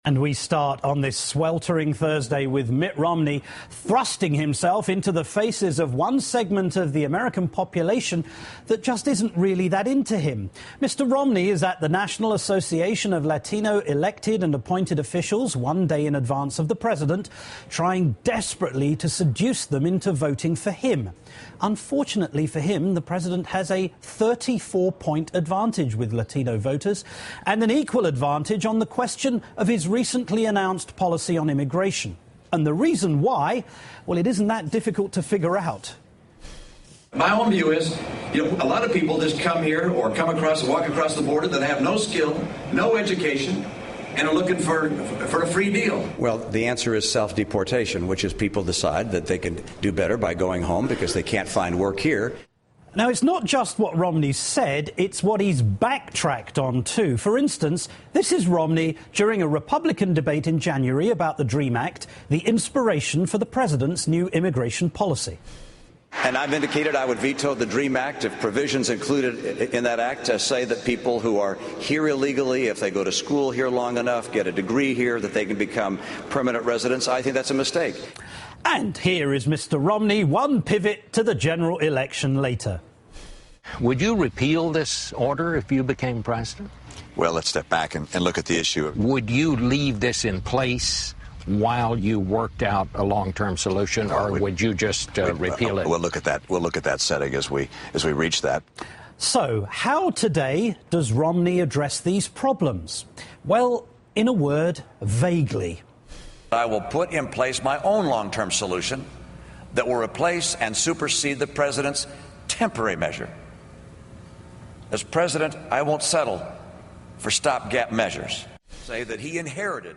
And we start on this sweltering Thursday with Mitt Romney thrusting himself into the faces of one segment of the American population that just isn't really that into him. Mr. Romney is at the National Association of Latino elected and appointed officials one day in advance of the president, trying desperately to seduce them into voting for him. Unfortunately for him, the president has a 34-point advantage with Latino voters and an equal advantage on the question of his recently announced policy on immigration. And the reason why, well, it isn't that difficult to figure out. My own view is, a lot of people just come here or walk across the border that have no skill, no education, and are looking for a free deal. Well, the answer is self-deportation, which is people decide that they can do better by going home because they can't find work here. Now, it's not just what Romney said, it's what he's backtracked on too. For instance, this is Romney during a Republican debate in January about the DREAM Act, the inspiration for the president's new immigration policy. And I've indicated I would veto the DREAM Act if provisions included in that act say that people who are here illegally, if they go to school here long enough, get a degree here, that they can become permanent residents. I think that's a mistake. And here is Mr. Romney, one pivot to the general election later. Would you repeal this order if you became president? Well, let's step back and look at the issue. Would you leave this in place while you worked out a long-term solution, or would you just repeal it? We'll look at that. We'll look at that setting as we reach that. So, how today does Romney address these problems? Well, in a word, vaguely. I will put in place my own long-term solution that will replace and supersede the president's temporary measure. As president, I won't settle for stopgap measures. Say that he inherited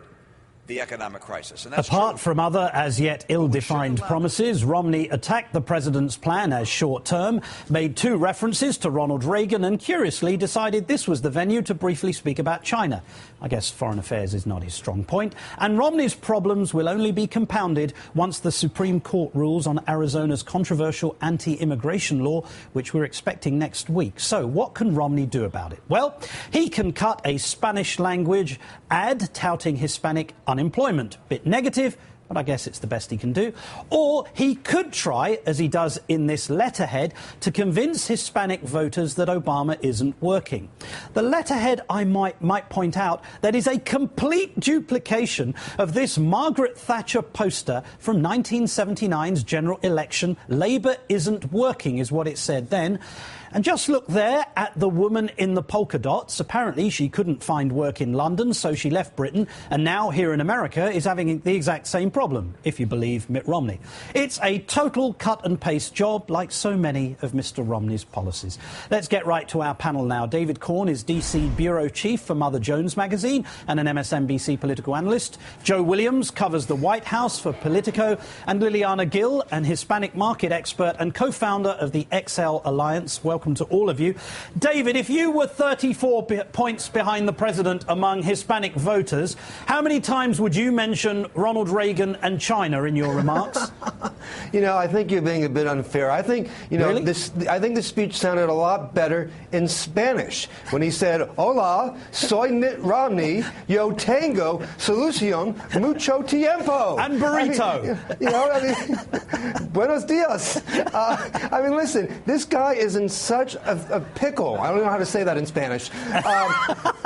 the economic crisis. And that's apart true. from other as yet ill-defined promises, Romney attacked the president's plan as short-term, made two references to Ronald Reagan and curiously decided this was the venue to briefly speak about China. I guess foreign affairs is not his strong point. And Romney's problems will only be compounded once the Supreme Court rules on Arizona's controversial anti-immigration law, which we're expecting next week. So what can Romney do about it? Well, he can cut a Spanish-language ad touting Hispanic unemployment. Bit negative, but I guess it's the best he can do. Or he could try, as he does in this letterhead, to convince Hispanic voters that Obama isn't working. The letterhead, I might point out, that is a complete duplication of this Margaret Thatcher poster from 1979's general election. Labour isn't working, is what it said then. And just look there at the woman in the polka dots. Apparently she couldn't find work in London, so she left Britain, and now here in America is having the exact same problem, if you believe Mitt Romney. It's a total cut-and-paste job, like so many of Mr. Romney's policies. Let's get right to our panel now. David Corn is D.C. bureau chief for Mother Jones magazine and an MSNBC political analyst. Joe Williams covers the White House for Politico, and Liliana Gill, an Hispanic market expert and co-founder of the XL Alliance. Welcome to all of you. David, if you were 34 points behind the president among Hispanic voters, how many times would you mention Ronald Reagan and China in your remarks? I think you're being a bit unfair. I think, Really? I think the speech sounded a lot better in Spanish when he said, "Hola, soy Mitt Romney, yo tengo solución mucho tiempo." And burrito. Buenos dias. Listen, this guy is in such a pickle. I don't know how to say that in Spanish.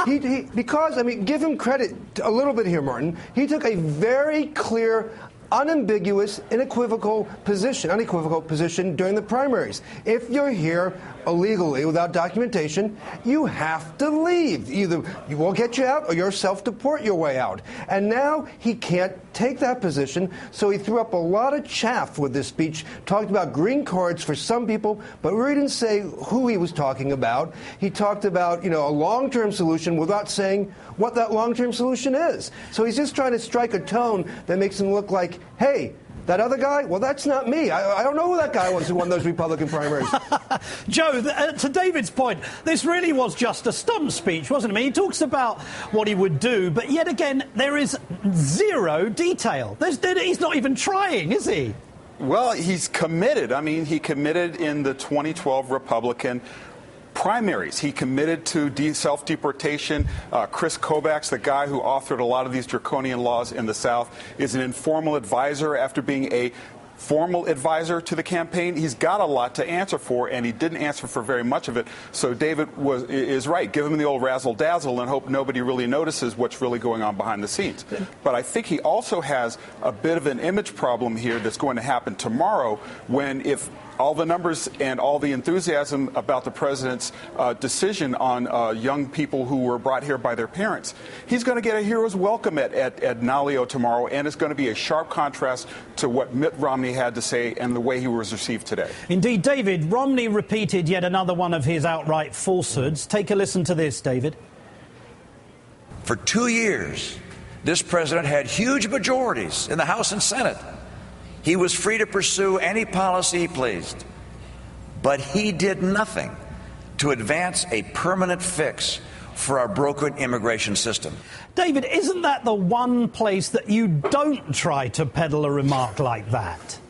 Give him credit a little bit here, Martin. He took a very clear, unambiguous, unequivocal position during the primaries. If you're here illegally without documentation, you have to leave. Either you won't get you out or you'll self-deport your way out. And now he can't take that position, so he threw up a lot of chaff with this speech, talked about green cards for some people, but really didn't say who he was talking about. He talked about, a long-term solution without saying what that long-term solution is. So he's just trying to strike a tone that makes him look like, hey, that other guy? Well, that's not me. I don't know who that guy was who won those Republican primaries. Joe, to David's point, this really was just a stump speech, wasn't it? He talks about what he would do, but yet again, there is zero detail. He's not even trying, is he? Well, he's committed. He committed in the 2012 Republican primaries, he committed to self-deportation. Chris Kovacs, the guy who authored a lot of these draconian laws in the South, is an informal advisor after being a formal advisor to the campaign. He's got a lot to answer for, and he didn't answer for very much of it. So David is right. Give him the old razzle-dazzle and hope nobody really notices what's really going on behind the scenes. But I think he also has a bit of an image problem here that's going to happen tomorrow when, if all the numbers and all the enthusiasm about the president's decision on young people who were brought here by their parents, he's going to get a hero's welcome at Naleo tomorrow, and it's going to be a sharp contrast to what Mitt Romney had to say and the way he was received today. Indeed, David, Romney repeated yet another one of his outright falsehoods. Take a listen to this, David. For 2 years, this president had huge majorities in the House and Senate. He was free to pursue any policy he pleased, but he did nothing to advance a permanent fix for our broken immigration system. David, isn't that the one place that you don't try to peddle a remark like that?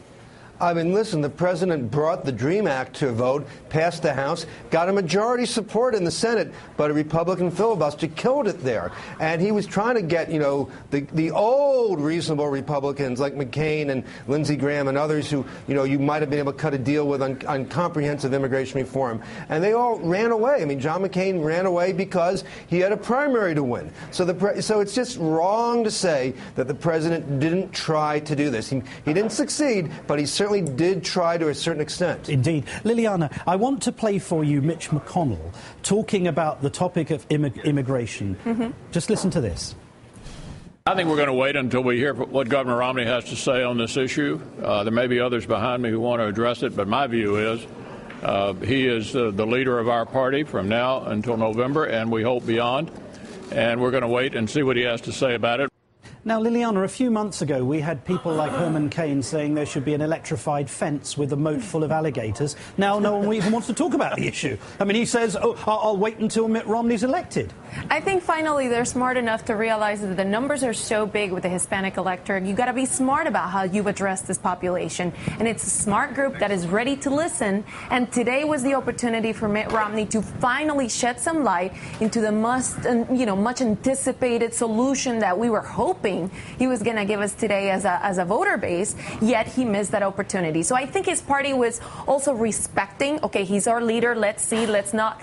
I mean, listen, the president brought the DREAM Act to a vote, passed the House, got a majority support in the Senate, but a Republican filibuster killed it there. And he was trying to get, you know, the old reasonable Republicans like McCain and Lindsey Graham and others who, you know, you might have been able to cut a deal with on comprehensive immigration reform. And they all ran away. I mean, John McCain ran away because he had a primary to win. So it's just wrong to say that the president didn't try to do this. He didn't succeed, but he certainly did try to a certain extent. Indeed. Liliana, I want to play for you Mitch McConnell talking about the topic of immigration. Just listen to this. I think we're going to wait until we hear what Governor Romney has to say on this issue. There may be others behind me who want to address it, but my view is he is the leader of our party from now until November, and we hope beyond. And we're going to wait and see what he has to say about it. Now, Liliana, a few months ago, we had people like Herman Cain saying there should be an electrified fence with a moat full of alligators. Now, no one even wants to talk about the issue. I mean, he says, oh, I'll wait until Mitt Romney's elected. I think finally they're smart enough to realize that the numbers are so big with the Hispanic electorate. You got to be smart about how you address this population. And it's a smart group that is ready to listen. And today was the opportunity for Mitt Romney to finally shed some light into the much anticipated solution that we were hoping he was going to give us today as a voter base, yet he missed that opportunity. So I think his party was also respecting, okay, he's our leader, let's see, let's not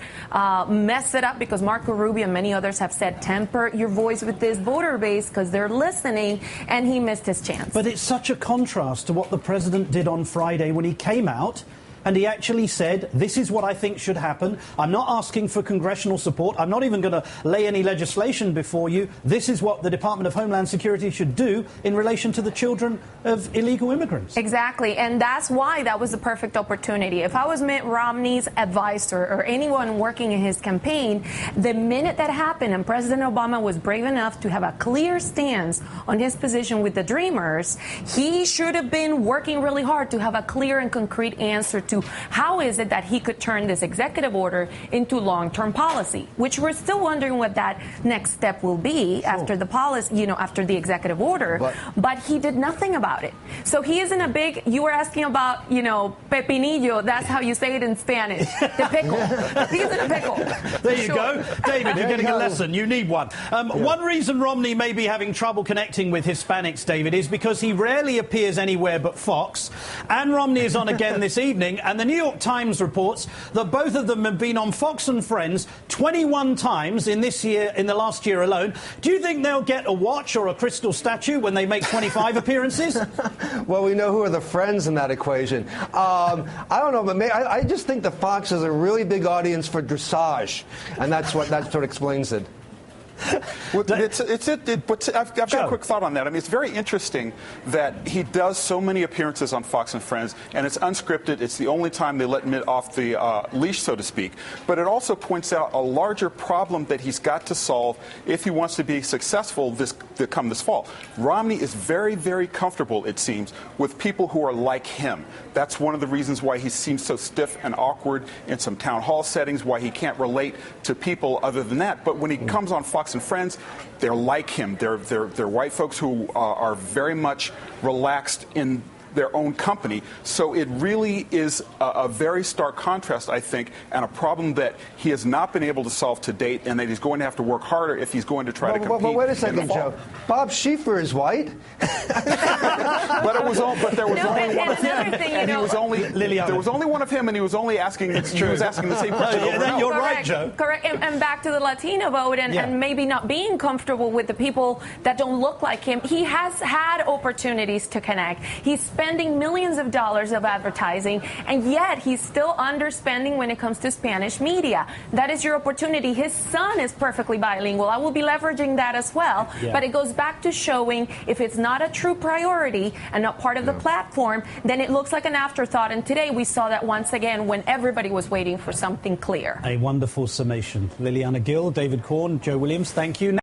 mess it up, because Marco Rubio and many others have said temper your voice with this voter base because they're listening, and he missed his chance. But it's such a contrast to what the president did on Friday when he came out and he actually said, this is what I think should happen. I'm not asking for congressional support. I'm not even going to lay any legislation before you. This is what the Department of Homeland Security should do in relation to the children of illegal immigrants. Exactly. And that's why that was the perfect opportunity. If I was Mitt Romney's advisor or anyone working in his campaign, the minute that happened and President Obama was brave enough to have a clear stance on his position with the Dreamers, he should have been working really hard to have a clear and concrete answer to how is it that he could turn this executive order into long-term policy, which we're still wondering what that next step will be after the policy, after the executive order. But he did nothing about it. So he is in a big, you were asking about, pepinillo, that's how you say it in Spanish, the pickle. He's in a pickle. There you go. David, you're getting a lesson. You need one. One reason Romney may be having trouble connecting with Hispanics, David, is because he rarely appears anywhere but Fox. And Romney is on again this evening. And the New York Times reports that both of them have been on Fox and Friends 21 times in the last year alone. Do you think they'll get a watch or a crystal statue when they make 25 appearances? Well, we know who are the friends in that equation. I don't know, but I just think the Fox is a really big audience for dressage, and that sort of explains it. But I've got a quick thought on that. I mean, it's very interesting that he does so many appearances on Fox and Friends, and it's unscripted. It's the only time they let Mitt off the leash, so to speak. But it also points out a larger problem that he's got to solve if he wants to be successful come this fall. Romney is very, very comfortable, it seems, with people who are like him. That's one of the reasons why he seems so stiff and awkward in some town hall settings, why he can't relate to people other than that. But when he comes on Fox and Friends, they're like him. They're white folks who are very much relaxed in their own company. So it really is a very stark contrast, I think, and a problem that he has not been able to solve to date, and that he's going to have to work harder if he's going to try to compete. But wait a second, Joe. Bob Schieffer is white. But it was all. But there was only one of him, and he was only. Liliana. There was only one of him, and he was only asking. He was asking the same question over and over. You're right, Joe. Correct. And back to the Latino vote and maybe not being comfortable with the people that don't look like him. He has had opportunities to connect. He's spending millions of dollars of advertising, and yet he's still underspending when it comes to Spanish media. That is your opportunity. His son is perfectly bilingual. I will be leveraging that as well. Yeah. But it goes back to showing if it's not a true priority and not part of the platform, then it looks like an afterthought. And today we saw that once again when everybody was waiting for something clear. A wonderful summation. Liliana Gill, David Corn, Joe Williams, thank you.